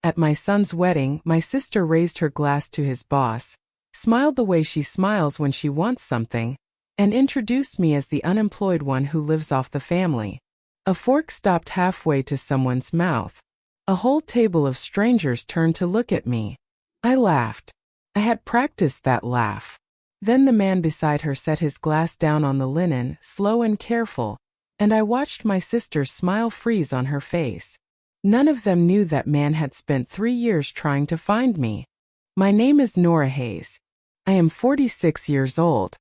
At my son's wedding, my sister raised her glass to his boss, smiled the way she smiles when she wants something, and introduced me as the unemployed one who lives off the family. A fork stopped halfway to someone's mouth. A whole table of strangers turned to look at me. I laughed. I had practiced that laugh. Then the man beside her set his glass down on the linen, slow and careful, and I watched my sister's smile freeze on her face. None of them knew that man had spent 3 years trying to find me. My name is Nora Hayes. I am 46 years old.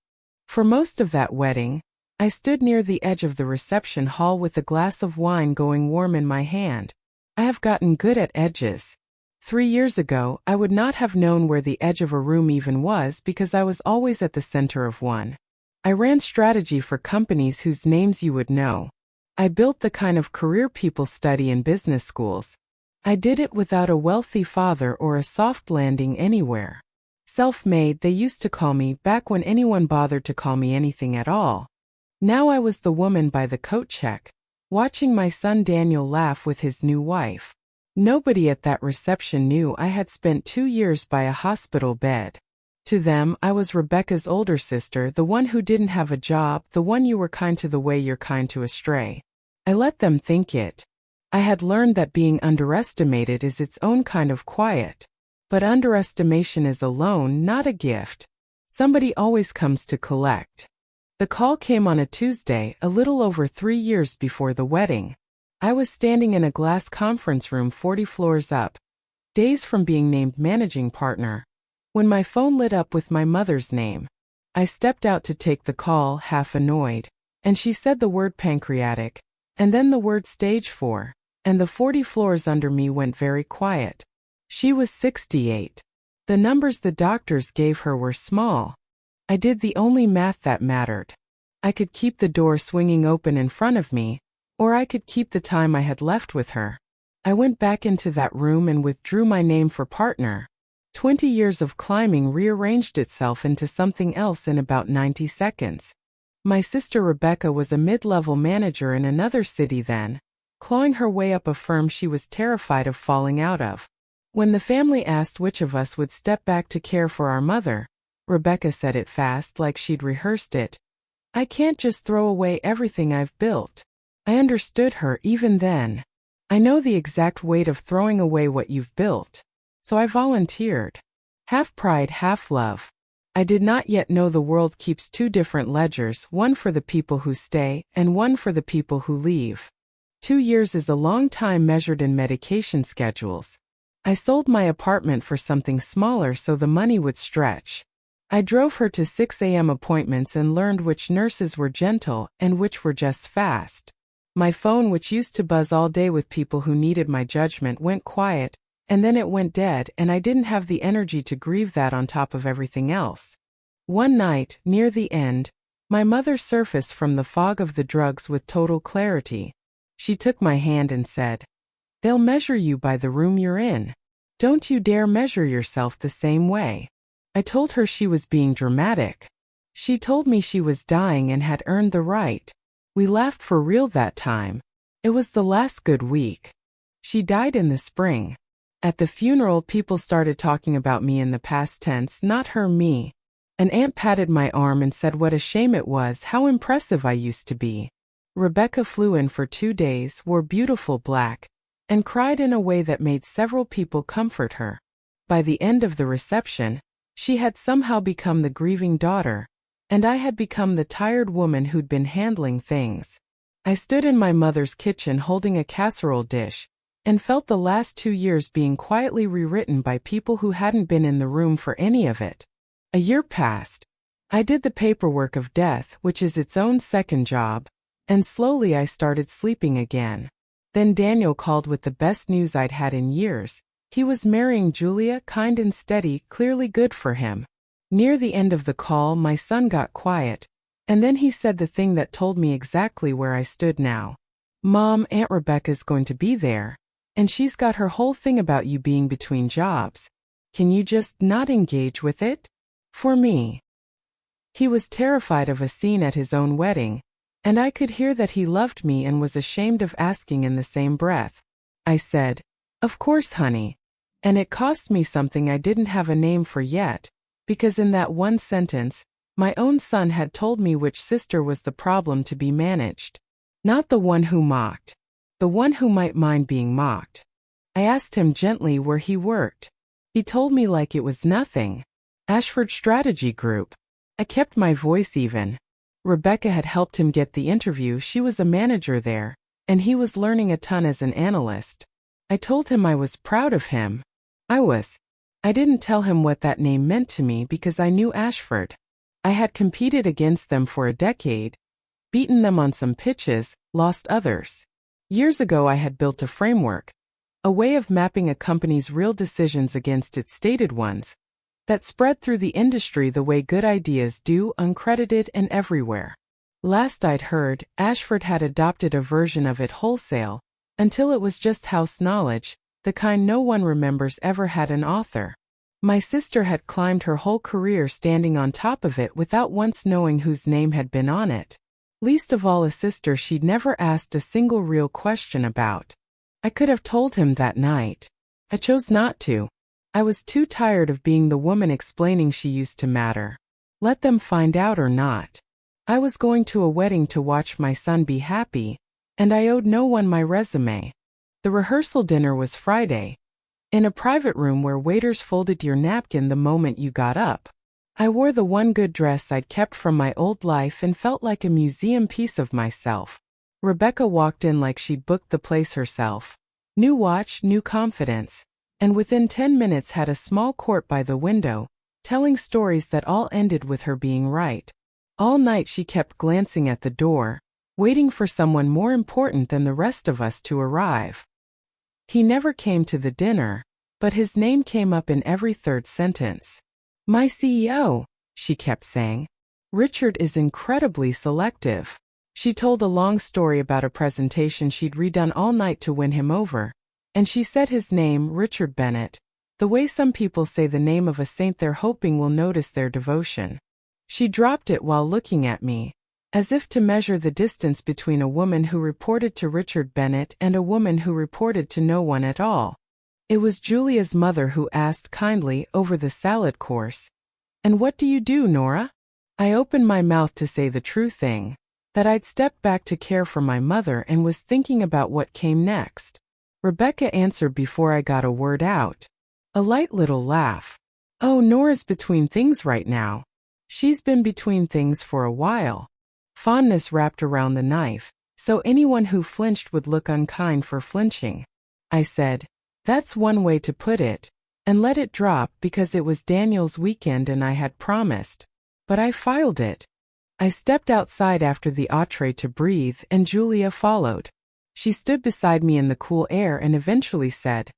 For most of that wedding, I stood near the edge of the reception hall with a glass of wine going warm in my hand. I have gotten good at edges. 3 years ago, I would not have known where the edge of a room even was because I was always at the center of one. I ran strategy for companies whose names you would know. I built the kind of career people study in business schools. I did it without a wealthy father or a soft landing anywhere. Self-made, they used to call me back when anyone bothered to call me anything at all. Now I was the woman by the coat check, watching my son Daniel laugh with his new wife. Nobody at that reception knew I had spent 2 years by a hospital bed. To them, I was Rebecca's older sister, the one who didn't have a job, the one you were kind to the way you're kind to a stray. I let them think it. I had learned that being underestimated is its own kind of quiet. But underestimation is a loan, not a gift. Somebody always comes to collect. The call came on a Tuesday, a little over 3 years before the wedding. I was standing in a glass conference room 40 floors up, days from being named managing partner, when my phone lit up with my mother's name. I stepped out to take the call, half annoyed, and she said the word pancreatic, and then the word stage 4, and the 40 floors under me went very quiet. She was 68. The numbers the doctors gave her were small. I did the only math that mattered. I could keep the door swinging open in front of me, or I could keep the time I had left with her. I went back into that room and withdrew my name for partner. 20 years of climbing rearranged itself into something else in about 90 seconds. My sister Rebecca was a mid-level manager in another city then, clawing her way up a firm she was terrified of falling out of. When the family asked which of us would step back to care for our mother, Rebecca said it fast, like she'd rehearsed it. I can't just throw away everything I've built. I understood her even then. I know the exact weight of throwing away what you've built. So I volunteered. Half pride, half love. I did not yet know the world keeps 2 different ledgers, one for the people who stay and one for the people who leave. 2 years is a long time measured in medication schedules. I sold my apartment for something smaller so the money would stretch. I drove her to 6 a.m. appointments and learned which nurses were gentle and which were just fast. My phone, which used to buzz all day with people who needed my judgment, went quiet, and then it went dead, and I didn't have the energy to grieve that on top of everything else. One night, near the end, my mother surfaced from the fog of the drugs with total clarity. She took my hand and said, "They'll measure you by the room you're in. Don't you dare measure yourself the same way." I told her she was being dramatic. She told me she was dying and had earned the right. We laughed for real that time. It was the last good week. She died in the spring. At the funeral, people started talking about me in the past tense, not her, me. An aunt patted my arm and said what a shame it was, how impressive I used to be. Rebecca flew in for 2 days, wore beautiful black, and cried in a way that made several people comfort her. By the end of the reception, she had somehow become the grieving daughter, and I had become the tired woman who'd been handling things. I stood in my mother's kitchen holding a casserole dish, and felt the last 2 years being quietly rewritten by people who hadn't been in the room for any of it. A year passed. I did the paperwork of death, which is its own second job, and slowly I started sleeping again. Then Daniel called with the best news I'd had in years. He was marrying Julia, kind and steady, clearly good for him. Near the end of the call, my son got quiet, and then he said the thing that told me exactly where I stood now. "Mom, Aunt Rebecca's going to be there, and she's got her whole thing about you being between jobs. Can you just not engage with it? For me." He was terrified of a scene at his own wedding, and I could hear that he loved me and was ashamed of asking in the same breath. I said, "Of course, honey. And it cost me something I didn't have a name for yet, because in that one sentence, my own son had told me which sister was the problem to be managed. Not the one who mocked. The one who might mind being mocked. I asked him gently where he worked. He told me like it was nothing. Ashford Strategy Group. I kept my voice even. Rebecca had helped him get the interview. She was a manager there, and he was learning a ton as an analyst. I told him I was proud of him. I didn't tell him what that name meant to me because I knew Ashford. I had competed against them for a decade, beaten them on some pitches, lost others. Years ago I had built a framework, a way of mapping a company's real decisions against its stated ones, that spread through the industry the way good ideas do, uncredited and everywhere. Last I'd heard, Ashford had adopted a version of it wholesale, until it was just house knowledge, the kind no one remembers ever had an author. My sister had climbed her whole career standing on top of it without once knowing whose name had been on it. Least of all a sister she'd never asked a single real question about. I could have told him that night. I chose not to. I was too tired of being the woman explaining she used to matter. Let them find out or not. I was going to a wedding to watch my son be happy, and I owed no one my resume. The rehearsal dinner was Friday, in a private room where waiters folded your napkin the moment you got up. I wore the one good dress I'd kept from my old life and felt like a museum piece of myself. Rebecca walked in like she'd booked the place herself. New watch, new confidence, and within 10 minutes had a small court by the window, telling stories that all ended with her being right. All night she kept glancing at the door, waiting for someone more important than the rest of us to arrive. He never came to the dinner, but his name came up in every third sentence. My CEO, she kept saying. Richard is incredibly selective. She told a long story about a presentation she'd redone all night to win him over, and she said his name, Richard Bennett, the way some people say the name of a saint they're hoping will notice their devotion. She dropped it while looking at me, as if to measure the distance between a woman who reported to Richard Bennett and a woman who reported to no one at all. It was Julia's mother who asked kindly over the salad course, "And what do you do, Nora?" I opened my mouth to say the true thing, that I'd stepped back to care for my mother and was thinking about what came next. Rebecca answered before I got a word out. A light little laugh. Oh, Nora's between things right now. She's been between things for a while. Fondness wrapped around the knife, so anyone who flinched would look unkind for flinching. I said, "That's one way to put it," and let it drop because it was Daniel's weekend and I had promised. But I filed it. I stepped outside after the entree to breathe and Julia followed. She stood beside me in the cool air and eventually said,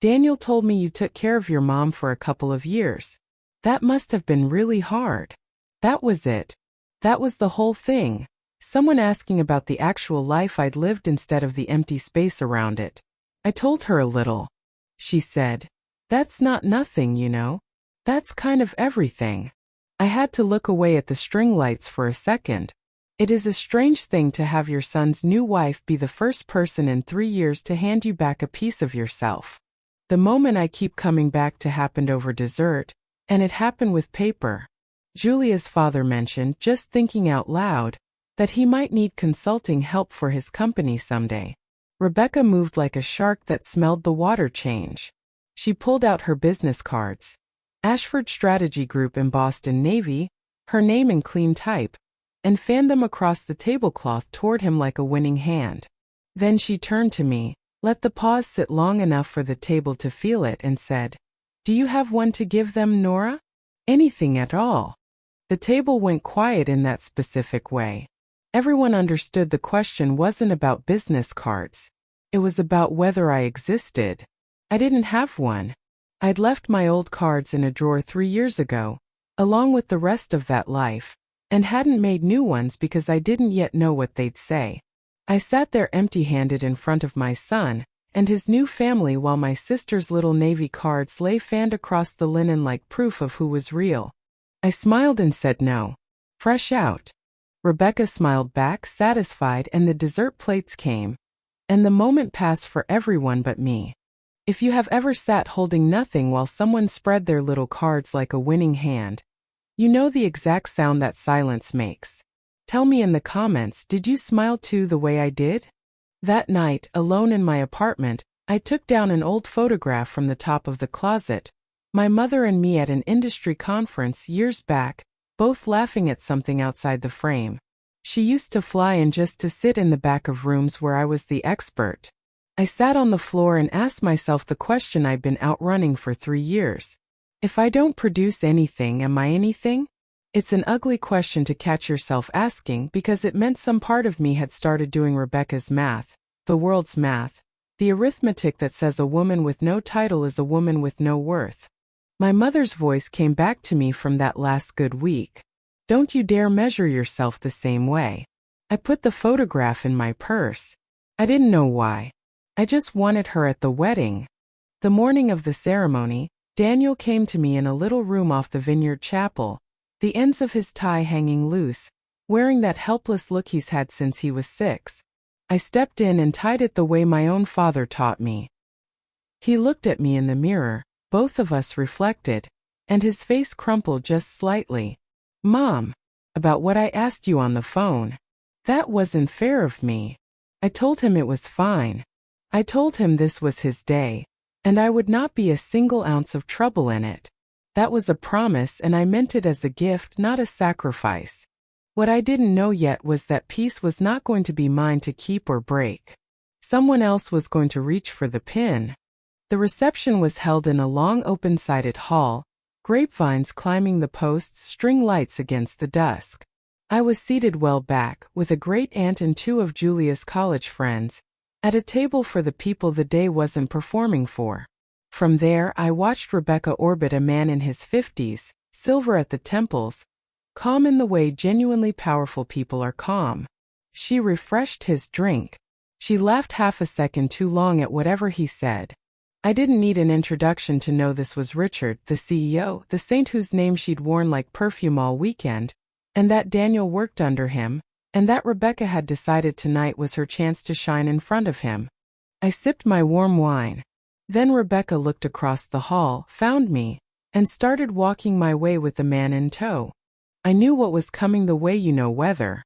"Daniel told me you took care of your mom for a couple of years. That must have been really hard." That was it. That was the whole thing. Someone asking about the actual life I'd lived instead of the empty space around it. I told her a little. She said, "That's not nothing, you know. That's kind of everything." I had to look away at the string lights for a second. It is a strange thing to have your son's new wife be the first person in 3 years to hand you back a piece of yourself. The moment I keep coming back to happened over dessert, and it happened with paper. Julia's father mentioned, just thinking out loud, that he might need consulting help for his company someday. Rebecca moved like a shark that smelled the water change. She pulled out her business cards. Ashford Strategy Group embossed in navy, her name in clean type, and fanned them across the tablecloth toward him like a winning hand. Then she turned to me, let the pause sit long enough for the table to feel it and said, "Do you have one to give them, Nora? Anything at all." The table went quiet in that specific way. Everyone understood the question wasn't about business cards. It was about whether I existed. I didn't have one. I'd left my old cards in a drawer 3 years ago, along with the rest of that life, and hadn't made new ones because I didn't yet know what they'd say. I sat there empty-handed in front of my son and his new family while my sister's little navy cards lay fanned across the linen like proof of who was real. I smiled and said no. Fresh out. Rebecca smiled back, satisfied, and the dessert plates came, and the moment passed for everyone but me. If you have ever sat holding nothing while someone spread their little cards like a winning hand, you know the exact sound that silence makes. Tell me in the comments, did you smile too the way I did? That night, alone in my apartment, I took down an old photograph from the top of the closet. My mother and me at an industry conference years back, both laughing at something outside the frame. She used to fly in just to sit in the back of rooms where I was the expert. I sat on the floor and asked myself the question I've been outrunning for 3 years. If I don't produce anything, am I anything? It's an ugly question to catch yourself asking because it meant some part of me had started doing Rebecca's math, the world's math, the arithmetic that says a woman with no title is a woman with no worth. My mother's voice came back to me from that last good week. Don't you dare measure yourself the same way. I put the photograph in my purse. I didn't know why. I just wanted her at the wedding. The morning of the ceremony, Daniel came to me in a little room off the Vineyard Chapel, the ends of his tie hanging loose, wearing that helpless look he's had since he was 6. I stepped in and tied it the way my own father taught me. He looked at me in the mirror, both of us reflected, and his face crumpled just slightly. Mom, about what I asked you on the phone. That wasn't fair of me. I told him it was fine. I told him this was his day, and I would not be a single ounce of trouble in it. That was a promise and I meant it as a gift, not a sacrifice. What I didn't know yet was that peace was not going to be mine to keep or break. Someone else was going to reach for the pin. The reception was held in a long open-sided hall, grapevines climbing the posts, string lights against the dusk. I was seated well back, with a great-aunt and 2 of Julia's college friends, at a table for the people the day wasn't performing for. From there, I watched Rebecca orbit a man in his 50s, silver at the temples, calm in the way genuinely powerful people are calm. She refreshed his drink. She laughed half a second too long at whatever he said. I didn't need an introduction to know this was Richard, the CEO, the saint whose name she'd worn like perfume all weekend, and that Daniel worked under him, and that Rebecca had decided tonight was her chance to shine in front of him. I sipped my warm wine. Then Rebecca looked across the hall, found me, and started walking my way with the man in tow. I knew what was coming the way you know weather.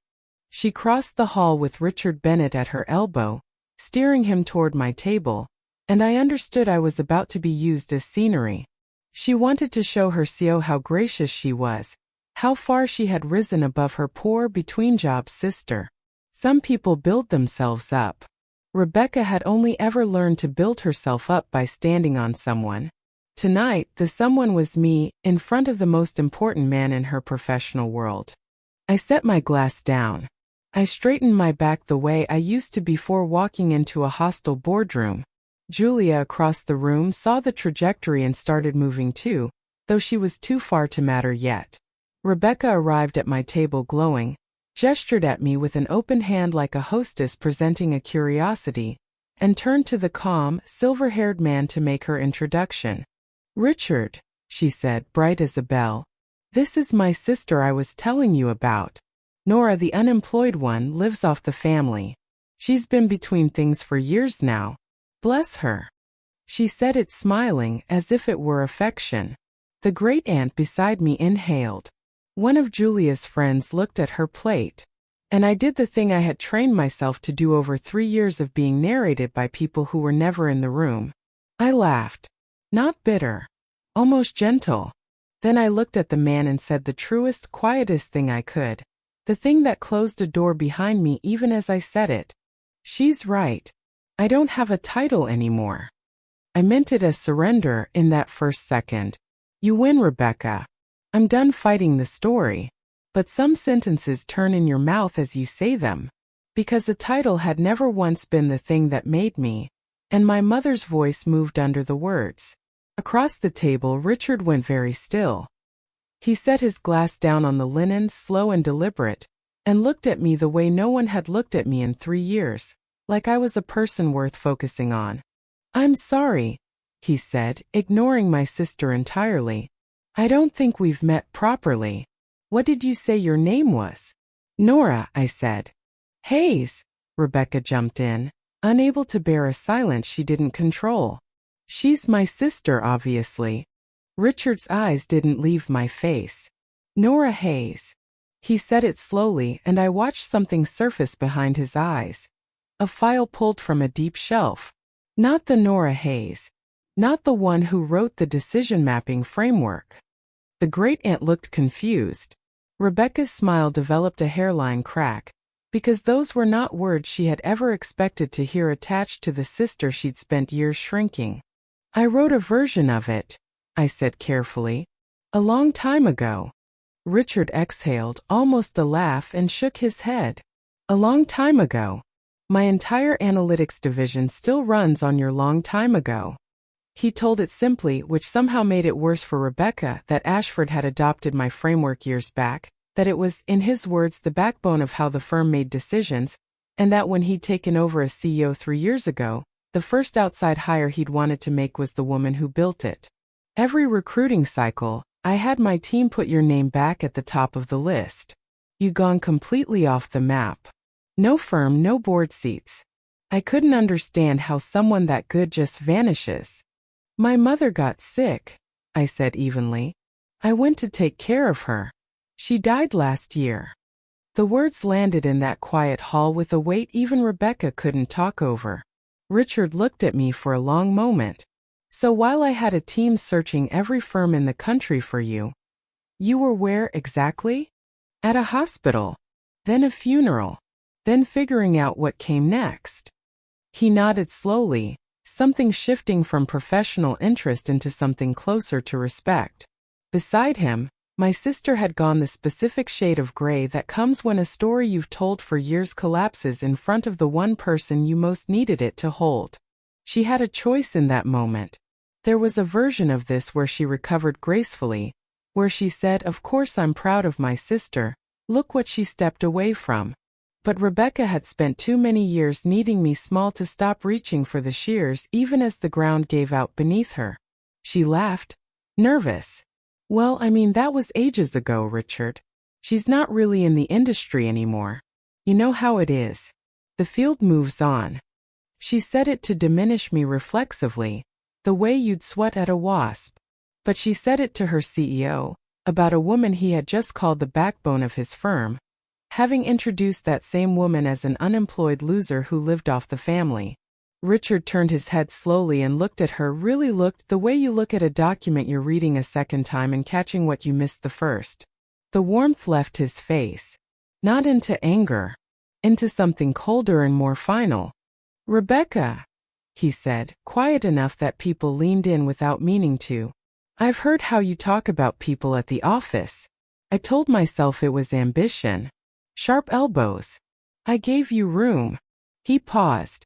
She crossed the hall with Richard Bennett at her elbow, steering him toward my table, and I understood I was about to be used as scenery. She wanted to show her CEO how gracious she was, how far she had risen above her poor between-job sister. Some people build themselves up. Rebecca had only ever learned to build herself up by standing on someone. Tonight, the someone was me, in front of the most important man in her professional world. I set my glass down. I straightened my back the way I used to before walking into a hostile boardroom. Julia across the room saw the trajectory and started moving too, though she was too far to matter yet. Rebecca arrived at my table glowing, gestured at me with an open hand like a hostess presenting a curiosity, and turned to the calm, silver-haired man to make her introduction. "Richard," she said, bright as a bell. "This is my sister I was telling you about. Nora, the unemployed one, lives off the family. She's been between things for years now. Bless her." She said it smiling, as if it were affection. The great-aunt beside me inhaled. One of Julia's friends looked at her plate. And I did the thing I had trained myself to do over 3 years of being narrated by people who were never in the room. I laughed. Not bitter. Almost gentle. Then I looked at the man and said the truest, quietest thing I could. The thing that closed a door behind me even as I said it. She's right. I don't have a title anymore. I meant it as surrender in that first second. You win, Rebecca. I'm done fighting the story. But some sentences turn in your mouth as you say them. Because a title had never once been the thing that made me. And my mother's voice moved under the words. Across the table, Richard went very still. He set his glass down on the linen, slow and deliberate, and looked at me the way no one had looked at me in 3 years, like I was a person worth focusing on. "I'm sorry," he said, ignoring my sister entirely. "I don't think we've met properly. What did you say your name was?" "Nora," I said. "Hayes," Rebecca jumped in, unable to bear a silence she didn't control. She's my sister, obviously. Richard's eyes didn't leave my face. Nora Hayes. He said it slowly, and I watched something surface behind his eyes. A file pulled from a deep shelf. Not the Nora Hayes. Not the one who wrote the decision mapping framework. The great-aunt looked confused. Rebecca's smile developed a hairline crack, because those were not words she had ever expected to hear attached to the sister she'd spent years shrinking. I wrote a version of it, I said carefully. A long time ago. Richard exhaled, almost a laugh, and shook his head. A long time ago. My entire analytics division still runs on your long time ago. He told it simply, which somehow made it worse for Rebecca, that Ashford had adopted my framework years back, that it was, in his words, the backbone of how the firm made decisions, and that when he'd taken over as CEO 3 years ago, the first outside hire he'd wanted to make was the woman who built it. Every recruiting cycle, I had my team put your name back at the top of the list. You'd gone completely off the map. No firm, no board seats. I couldn't understand how someone that good just vanishes. My mother got sick, I said evenly. I went to take care of her. She died last year. The words landed in that quiet hall with a weight even Rebecca couldn't talk over. Richard looked at me for a long moment. So while I had a team searching every firm in the country for you, you were where exactly? At a hospital. Then a funeral. Then figuring out what came next. He nodded slowly, something shifting from professional interest into something closer to respect. Beside him, my sister had gone the specific shade of gray that comes when a story you've told for years collapses in front of the one person you most needed it to hold. She had a choice in that moment. There was a version of this where she recovered gracefully, where she said, "Of course I'm proud of my sister, look what she stepped away from." But Rebecca had spent too many years needing me small to stop reaching for the shears even as the ground gave out beneath her. She laughed, nervous. Well, I mean, that was ages ago, Richard. She's not really in the industry anymore. You know how it is. The field moves on. She said it to diminish me reflexively, the way you'd sweat at a wasp. But she said it to her CEO, about a woman he had just called the backbone of his firm, having introduced that same woman as an unemployed loser who lived off the family. Richard turned his head slowly and looked at her, really looked the way you look at a document you're reading a second time and catching what you missed the first. The warmth left his face. Not into anger. Into something colder and more final. Rebecca, he said, quiet enough that people leaned in without meaning to. I've heard how you talk about people at the office. I told myself it was ambition. Sharp elbows. I gave you room. He paused.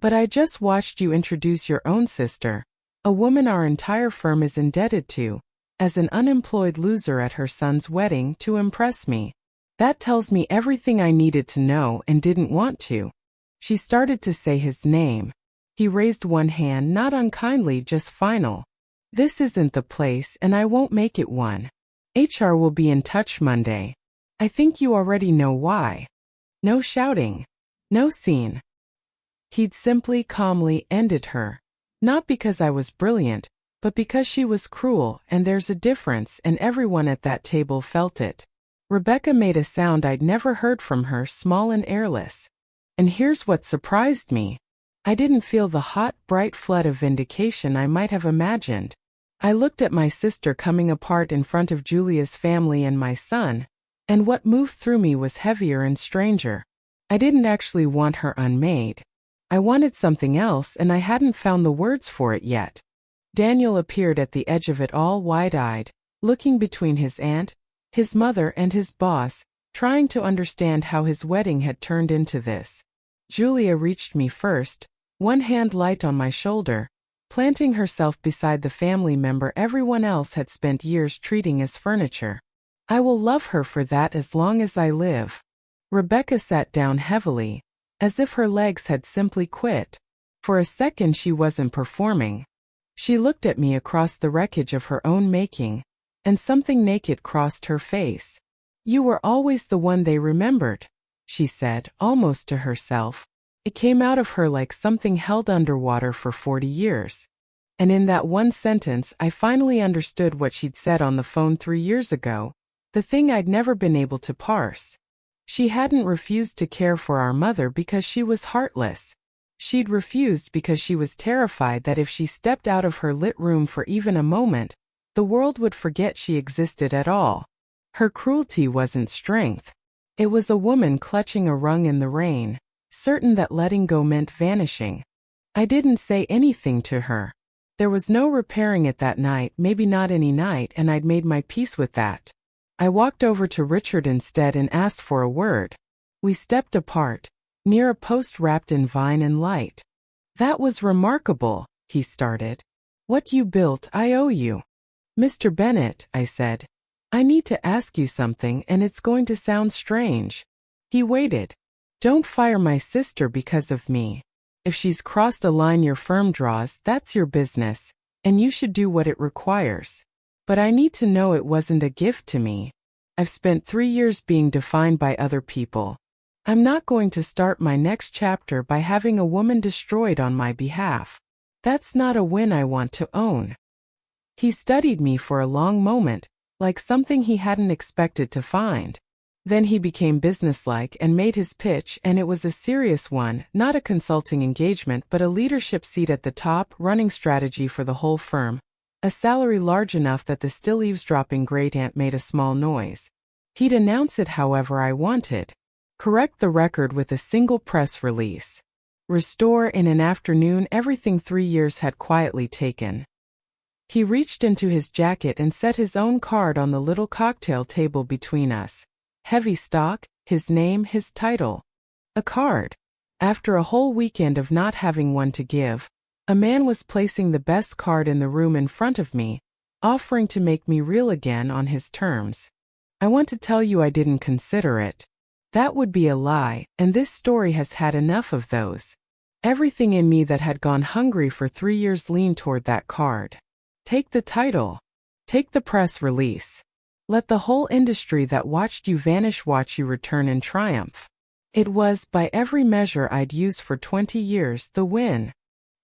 But I just watched you introduce your own sister, a woman our entire firm is indebted to, as an unemployed loser at her son's wedding to impress me. That tells me everything I needed to know and didn't want to. She started to say his name. He raised one hand, not unkindly, just final. This isn't the place and I won't make it one. HR will be in touch Monday. I think you already know why. No shouting. No scene. He'd simply calmly ended her. Not because I was brilliant, but because she was cruel, and there's a difference, and everyone at that table felt it. Rebecca made a sound I'd never heard from her, small and airless. And here's what surprised me. I didn't feel the hot, bright flood of vindication I might have imagined. I looked at my sister coming apart in front of Julia's family and my son, and what moved through me was heavier and stranger. I didn't actually want her unmade. I wanted something else, and I hadn't found the words for it yet. Daniel appeared at the edge of it all, wide-eyed, looking between his aunt, his mother, and his boss, trying to understand how his wedding had turned into this. Julia reached me first, one hand light on my shoulder, planting herself beside the family member everyone else had spent years treating as furniture. I will love her for that as long as I live. Rebecca sat down heavily, as if her legs had simply quit. For a second she wasn't performing. She looked at me across the wreckage of her own making, and something naked crossed her face. You were always the one they remembered, she said, almost to herself. It came out of her like something held underwater for 40 years. And in that one sentence, I finally understood what she'd said on the phone 3 years ago, the thing I'd never been able to parse. She hadn't refused to care for our mother because she was heartless. She'd refused because she was terrified that if she stepped out of her lit room for even a moment, the world would forget she existed at all. Her cruelty wasn't strength. It was a woman clutching a rung in the rain, certain that letting go meant vanishing. I didn't say anything to her. There was no repairing it that night, maybe not any night, and I'd made my peace with that. I walked over to Richard instead and asked for a word. We stepped apart, near a post wrapped in vine and light. "That was remarkable," he started. "What you built, I owe you." "Mr. Bennett," I said, "I need to ask you something, and it's going to sound strange." He waited. "Don't fire my sister because of me. If she's crossed a line your firm draws, that's your business, and you should do what it requires. But I need to know it wasn't a gift to me. I've spent 3 years being defined by other people. I'm not going to start my next chapter by having a woman destroyed on my behalf. That's not a win I want to own." He studied me for a long moment, like something he hadn't expected to find. Then he became businesslike and made his pitch, and it was a serious one, not a consulting engagement but a leadership seat at the top, running strategy for the whole firm, a salary large enough that the still eavesdropping great-aunt made a small noise. He'd announce it however I wanted. Correct the record with a single press release. Restore in an afternoon everything 3 years had quietly taken. He reached into his jacket and set his own card on the little cocktail table between us. Heavy stock, his name, his title. A card. After a whole weekend of not having one to give, a man was placing the best card in the room in front of me, offering to make me real again on his terms. I want to tell you I didn't consider it. That would be a lie, and this story has had enough of those. Everything in me that had gone hungry for 3 years leaned toward that card. Take the title. Take the press release. Let the whole industry that watched you vanish watch you return in triumph. It was, by every measure I'd used for 20 years, the win.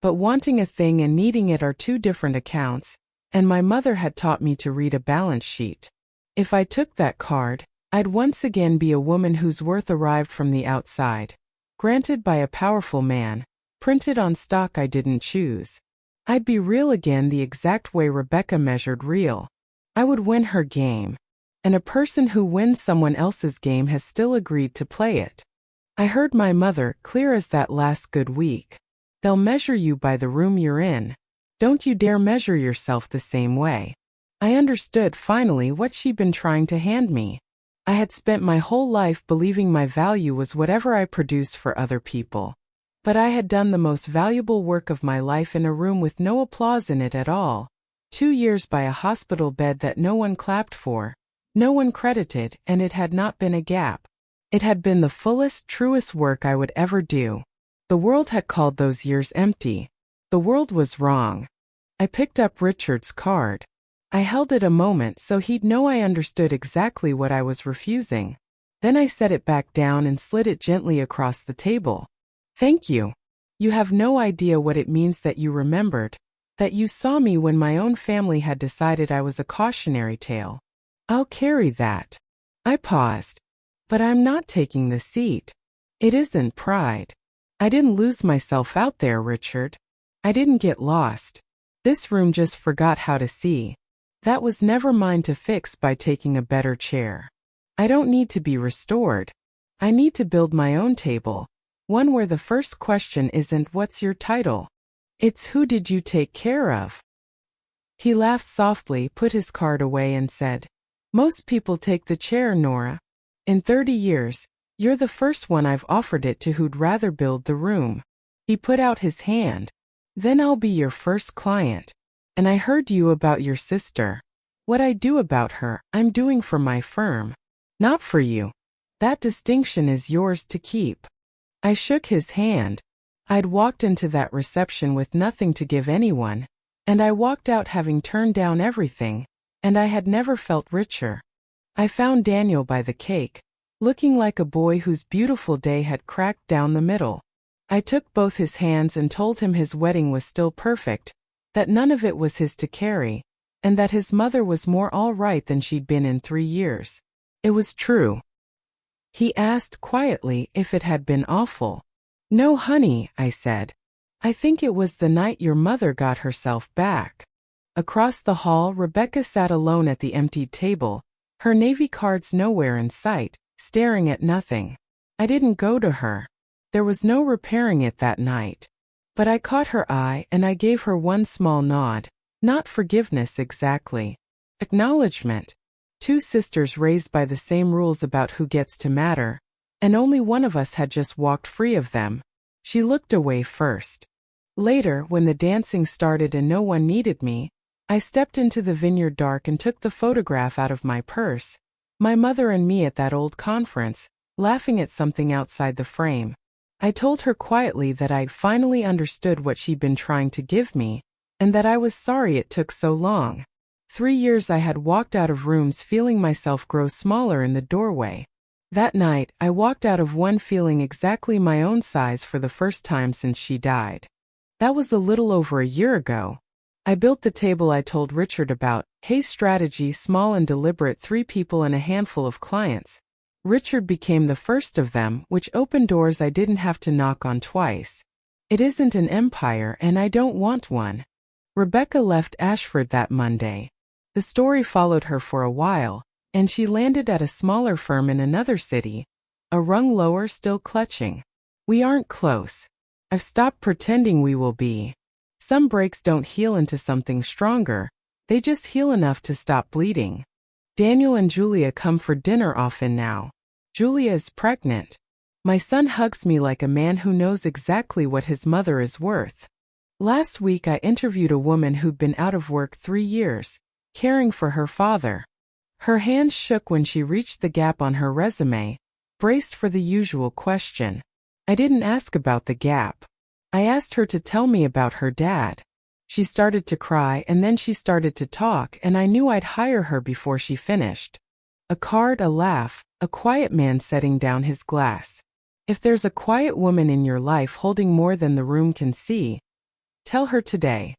But wanting a thing and needing it are two different accounts, and my mother had taught me to read a balance sheet. If I took that card, I'd once again be a woman whose worth arrived from the outside, granted by a powerful man, printed on stock I didn't choose. I'd be real again the exact way Rebecca measured real. I would win her game. And a person who wins someone else's game has still agreed to play it. I heard my mother, clear as that last good week. "They'll measure you by the room you're in. Don't you dare measure yourself the same way." I understood finally what she'd been trying to hand me. I had spent my whole life believing my value was whatever I produced for other people. But I had done the most valuable work of my life in a room with no applause in it at all. 2 years by a hospital bed that no one clapped for, no one credited, and it had not been a gap. It had been the fullest, truest work I would ever do. The world had called those years empty. The world was wrong. I picked up Richard's card. I held it a moment so he'd know I understood exactly what I was refusing. Then I set it back down and slid it gently across the table. "Thank you. You have no idea what it means that you remembered, that you saw me when my own family had decided I was a cautionary tale. I'll carry that." I paused. "But I'm not taking the seat. It isn't pride. I didn't lose myself out there, Richard. I didn't get lost. This room just forgot how to see. That was never mine to fix by taking a better chair. I don't need to be restored. I need to build my own table, one where the first question isn't what's your title. It's who did you take care of?" He laughed softly, put his card away and said, "Most people take the chair, Nora. In 30 years, you're the first one I've offered it to who'd rather build the room." He put out his hand. "Then I'll be your first client. And I heard you about your sister. What I do about her, I'm doing for my firm, not for you. That distinction is yours to keep." I shook his hand. I'd walked into that reception with nothing to give anyone, and I walked out having turned down everything, and I had never felt richer. I found Daniel by the cake, looking like a boy whose beautiful day had cracked down the middle. I took both his hands and told him his wedding was still perfect, that none of it was his to carry, and that his mother was more all right than she'd been in 3 years. It was true. He asked quietly if it had been awful. "No, honey," I said. "I think it was the night your mother got herself back." Across the hall, Rebecca sat alone at the emptied table, her Navy cards nowhere in sight, staring at nothing. I didn't go to her. There was no repairing it that night. But I caught her eye and I gave her one small nod. Not forgiveness exactly. Acknowledgement. Two sisters raised by the same rules about who gets to matter, and only one of us had just walked free of them. She looked away first. Later, when the dancing started and no one needed me, I stepped into the vineyard dark and took the photograph out of my purse. My mother and me at that old conference, laughing at something outside the frame. I told her quietly that I'd finally understood what she'd been trying to give me, and that I was sorry it took so long. 3 years I had walked out of rooms feeling myself grow smaller in the doorway. That night, I walked out of one feeling exactly my own size for the first time since she died. That was a little over a year ago. I built the table I told Richard about, Hayes strategy, small and deliberate, 3 people and a handful of clients. Richard became the first of them, which opened doors I didn't have to knock on twice. It isn't an empire and I don't want one. Rebecca left Ashford that Monday. The story followed her for a while, and she landed at a smaller firm in another city, a rung lower, still clutching. We aren't close. I've stopped pretending we will be. Some breaks don't heal into something stronger, they just heal enough to stop bleeding. Daniel and Julia come for dinner often now. Julia is pregnant. My son hugs me like a man who knows exactly what his mother is worth. Last week I interviewed a woman who'd been out of work 3 years, caring for her father. Her hands shook when she reached the gap on her resume, braced for the usual question. I didn't ask about the gap. I asked her to tell me about her dad. She started to cry and then she started to talk, and I knew I'd hire her before she finished. A card, a laugh, a quiet man setting down his glass. If there's a quiet woman in your life holding more than the room can see, tell her today.